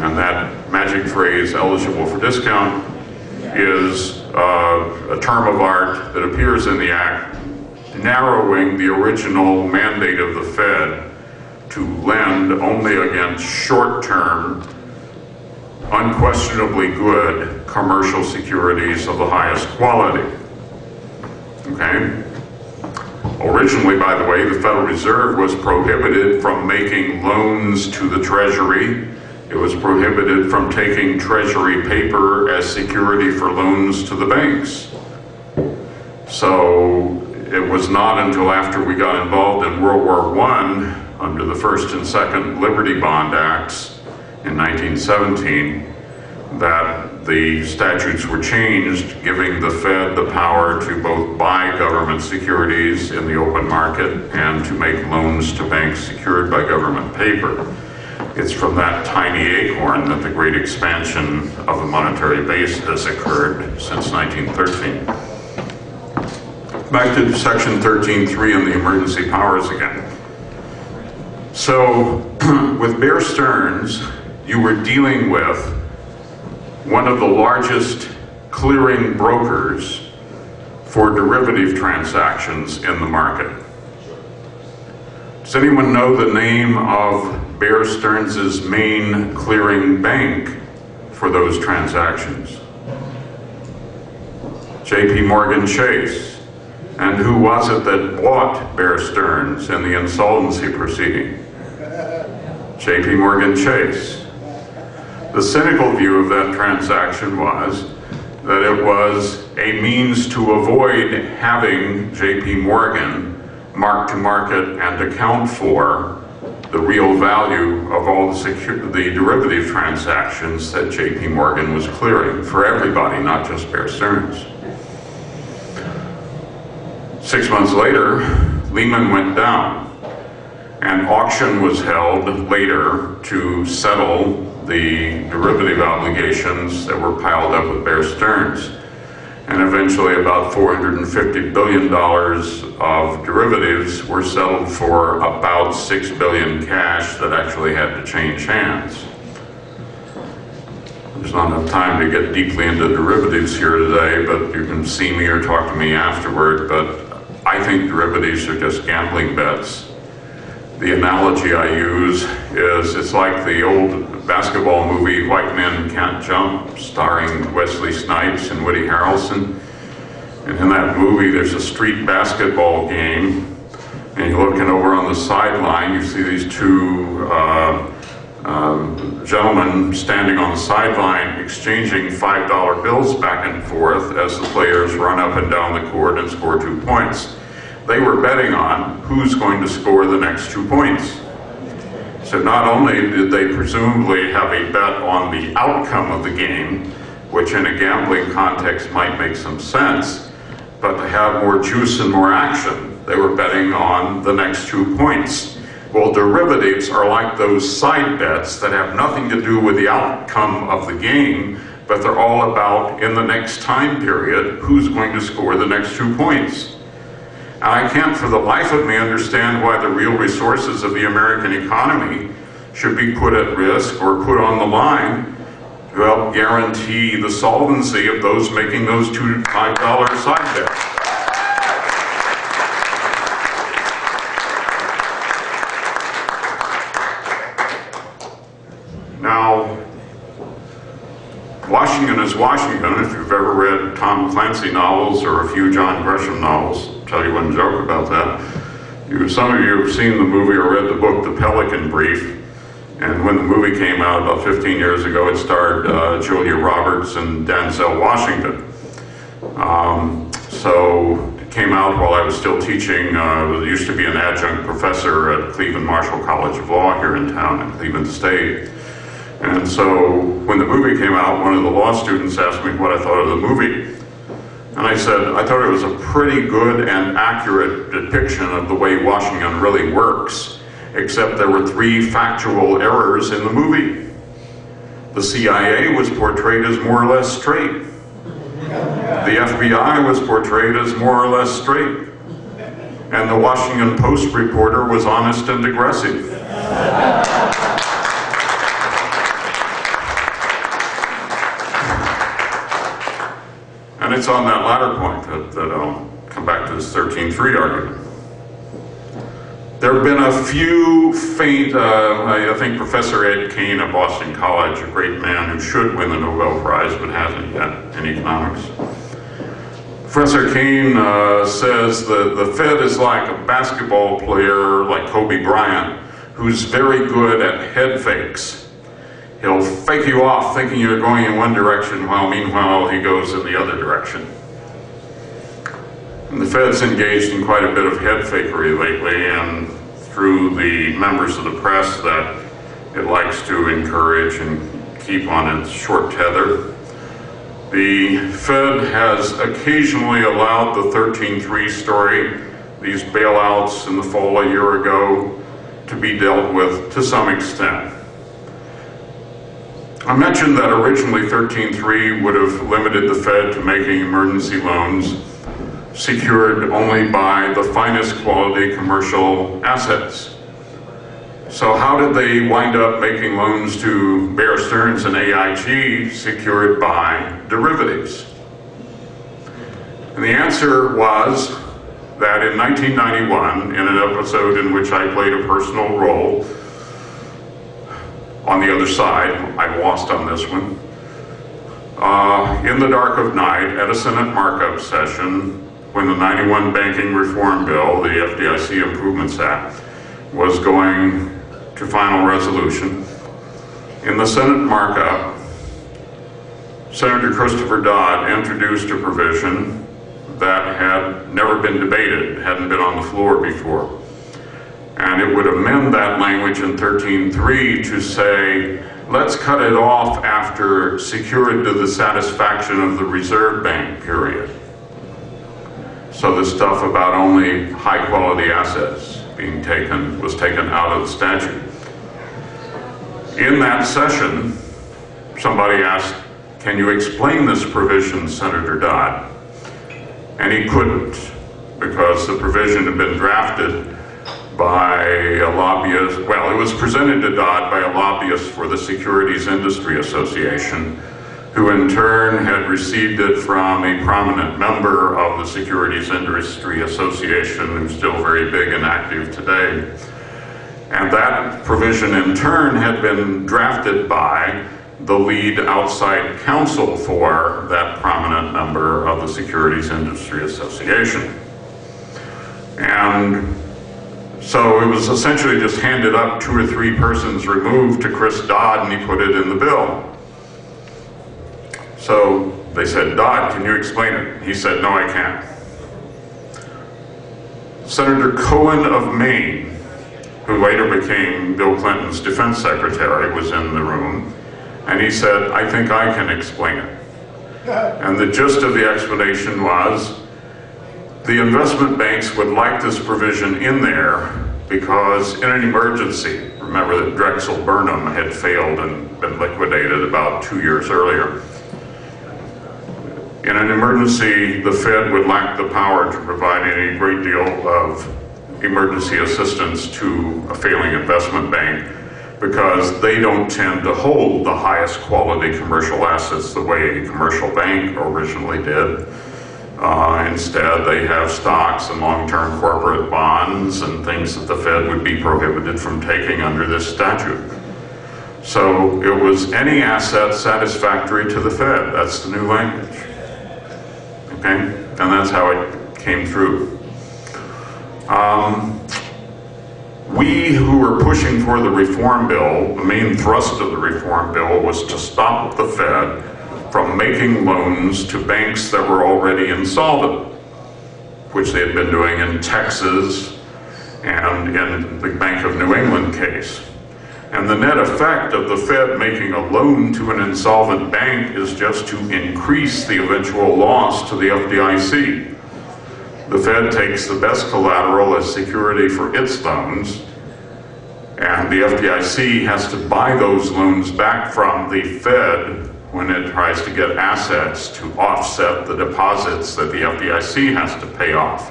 And that magic phrase, eligible for discount, is a term of art that appears in the Act, narrowing the original mandate of the Fed to lend only against short-term, unquestionably good commercial securities of the highest quality. Okay? Originally, by the way, the Federal Reserve was prohibited from making loans to the Treasury. It was prohibited from taking Treasury paper as security for loans to the banks. So it was not until after we got involved in World War I, under the First and Second Liberty Bond Acts in 1917, that the statutes were changed, giving the Fed the power to both buy government securities in the open market and to make loans to banks secured by government paper. It's from that tiny acorn that the great expansion of the monetary base has occurred since 1913. Back to Section 13.3 and the emergency powers again. So, with Bear Stearns, you were dealing with one of the largest clearing brokers for derivative transactions in the market. Does anyone know the name of Bear Stearns' main clearing bank for those transactions? J.P. Morgan Chase. And who was it that bought Bear Stearns in the insolvency proceeding? J.P. Morgan Chase. The cynical view of that transaction was that it was a means to avoid having J.P. Morgan mark to market and account for the real value of all the derivative transactions that J.P. Morgan was clearing for everybody, not just Bear Stearns. 6 months later, Lehman went down, and auction was held later to settle the derivative obligations that were piled up with Bear Stearns. And eventually about $450 billion of derivatives were settled for about $6 billion cash that actually had to change hands. There's not enough time to get deeply into derivatives here today, but you can see me or talk to me afterward, but I think derivatives are just gambling bets. The analogy I use is it's like the old basketball movie White Men Can't Jump, starring Wesley Snipes and Woody Harrelson. And in that movie there's a street basketball game, and you're looking over on the sideline, you see these two gentlemen standing on the sideline exchanging $5 bills back and forth as the players run up and down the court and score 2 points. They were betting on who's going to score the next 2 points. So not only did they presumably have a bet on the outcome of the game, which in a gambling context might make some sense, but to have more juice and more action, they were betting on the next 2 points. Well, derivatives are like those side bets that have nothing to do with the outcome of the game, but they're all about, in the next time period, who's going to score the next 2 points. And I can't for the life of me understand why the real resources of the American economy should be put at risk or put on the line to help guarantee the solvency of those making those $5 side bets. Now, Washington is Washington. If you've ever read Tom Clancy novels or a few John Grisham novels, I'll tell you one joke about that. Some of you have seen the movie or read the book, The Pelican Brief. And when the movie came out about 15 years ago, it starred Julia Roberts and Denzel Washington. So it came out while I was still teaching. I used to be an adjunct professor at Cleveland Marshall College of Law here in town in Cleveland State. And so when the movie came out, one of the law students asked me what I thought of the movie. And I said, I thought it was a pretty good and accurate depiction of the way Washington really works, except there were 3 factual errors in the movie. The CIA was portrayed as more or less straight. The FBI was portrayed as more or less straight. And the Washington Post reporter was honest and aggressive. it's on that latter point that I'll come back to this 13.3 argument. There have been a few faint, I think Professor Ed Kane of Boston College, a great man who should win the Nobel Prize but hasn't yet in economics. Professor Kane says that the Fed is like a basketball player like Kobe Bryant who's very good at head fakes. He'll fake you off thinking you're going in one direction while meanwhile he goes in the other direction. And the Fed's engaged in quite a bit of head fakery lately, and through the members of the press that it likes to encourage and keep on its short tether. The Fed has occasionally allowed the 13.3 story, these bailouts in the fall a year ago, to be dealt with to some extent. I mentioned that originally 13.3 would have limited the Fed to making emergency loans secured only by the finest quality commercial assets. So how did they wind up making loans to Bear Stearns and AIG secured by derivatives? And the answer was that in 1991, in an episode in which I played a personal role, on the other side, I lost on this one, in the dark of night at a Senate markup session when the 91 Banking Reform Bill, the FDIC Improvements Act, was going to final resolution. In the Senate markup, Senator Christopher Todd introduced a provision that had never been debated, hadn't been on the floor before. And it would amend that language in 13.3 to say, let's cut it off after secured to the satisfaction of the Reserve Bank, period. So the stuff about only high quality assets being taken was taken out of the statute. In that session, somebody asked, can you explain this provision, Senator Todd? And he couldn't, because the provision had been drafted by a lobbyist. Well, it was presented to Todd by a lobbyist for the Securities Industry Association, who in turn had received it from a prominent member of the Securities Industry Association, who's still very big and active today. And that provision in turn had been drafted by the lead outside counsel for that prominent member of the Securities Industry Association. And so it was essentially just handed up 2 or 3 persons removed to Chris Todd, and he put it in the bill. So they said, Todd, can you explain it? He said, no, I can't. Senator Cohen of Maine, who later became Bill Clinton's defense secretary, was in the room, and he said, I think I can explain it. And the gist of the explanation was, the investment banks would like this provision in there because in an emergency, remember that Drexel Burnham had failed and been liquidated about 2 years earlier. In an emergency, the Fed would lack the power to provide any great deal of emergency assistance to a failing investment bank because they don't tend to hold the highest quality commercial assets the way a commercial bank originally did. Instead, they have stocks and long-term corporate bonds and things that the Fed would be prohibited from taking under this statute. So it was any asset satisfactory to the Fed. That's the new language. Okay? And that's how it came through. We who were pushing for the reform bill, the main thrust of the reform bill was to stop the Fed from making loans to banks that were already insolvent, which they had been doing in Texas and in the Bank of New England case. And the net effect of the Fed making a loan to an insolvent bank is just to increase the eventual loss to the FDIC. The Fed takes the best collateral as security for its loans, and the FDIC has to buy those loans back from the Fed when it tries to get assets to offset the deposits that the FDIC has to pay off.